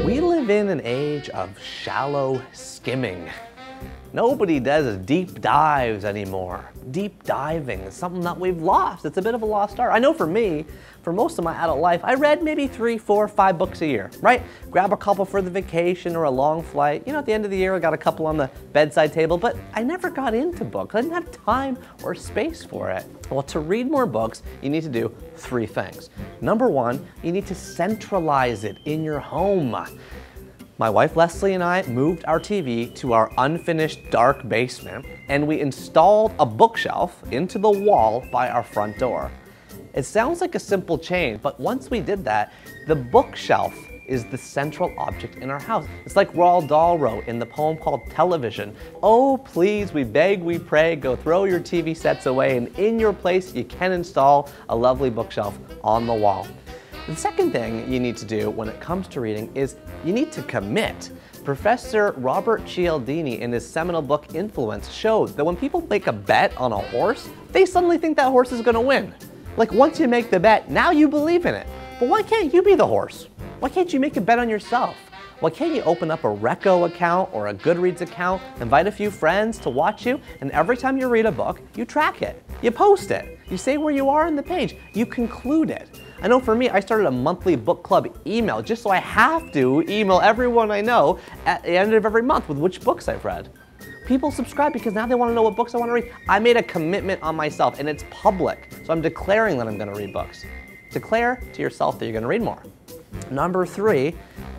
We live in an age of shallow skimming. Nobody does deep dives anymore. Deep diving is something that we've lost. It's a bit of a lost art. I know for me, for most of my adult life, I read maybe 3, 4, 5 books a year, right? Grab a couple for the vacation or a long flight. You know, at the end of the year, I got a couple on the bedside table, but I never got into books. I didn't have time or space for it. Well, to read more books, you need to do 3 things. Number 1, you need to centralize it in your home. My wife Leslie and I moved our TV to our unfinished dark basement, and we installed a bookshelf into the wall by our front door. It sounds like a simple change, but once we did that, the bookshelf is the central object in our house. It's like Roald Dahl wrote in the poem called Television. Oh, please, we beg, we pray, go throw your TV sets away, and in your place you can install a lovely bookshelf on the wall. The second thing you need to do when it comes to reading is you need to commit. Professor Robert Cialdini in his seminal book Influence showed that when people make a bet on a horse, they suddenly think that horse is going to win. Like once you make the bet, now you believe in it. But why can't you be the horse? Why can't you make a bet on yourself? Why can't you open up a Reco account or a Goodreads account, invite a few friends to watch you, and every time you read a book, you track it, you post it, you say where you are on the page, you conclude it. I know for me, I started a monthly book club email just so I have to email everyone I know at the end of every month with which books I've read. People subscribe because now they want to know what books I want to read. I made a commitment on myself and it's public, so I'm declaring that I'm going to read books. Declare to yourself that you're going to read more. Number 3,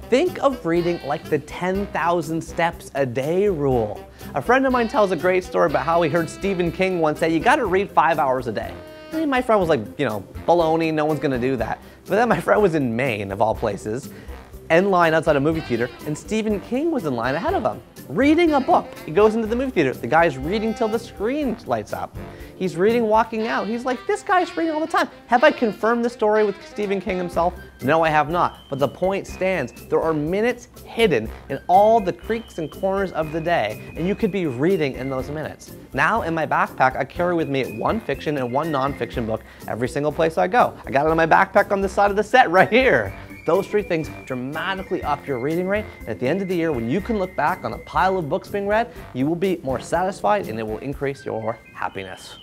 think of reading like the 10,000 steps a day rule. A friend of mine tells a great story about how he heard Stephen King once say, you got to read 5 hours a day. And my friend was like, you know, baloney, no one's gonna do that. But then my friend was in Maine, of all places, in line outside a movie theater, and Stephen King was in line ahead of him, reading a book. He goes into the movie theater. The guy's reading till the screen lights up. He's reading walking out. He's like, this guy's reading all the time. Have I confirmed the story with Stephen King himself? No, I have not. But the point stands. There are minutes hidden in all the creaks and corners of the day, and you could be reading in those minutes. Now in my backpack, I carry with me 1 fiction and 1 nonfiction book every single place I go. I got it in my backpack on the side of the set right here. Those 3 things dramatically up your reading rate, and at the end of the year, when you can look back on a pile of books being read, you will be more satisfied and it will increase your happiness.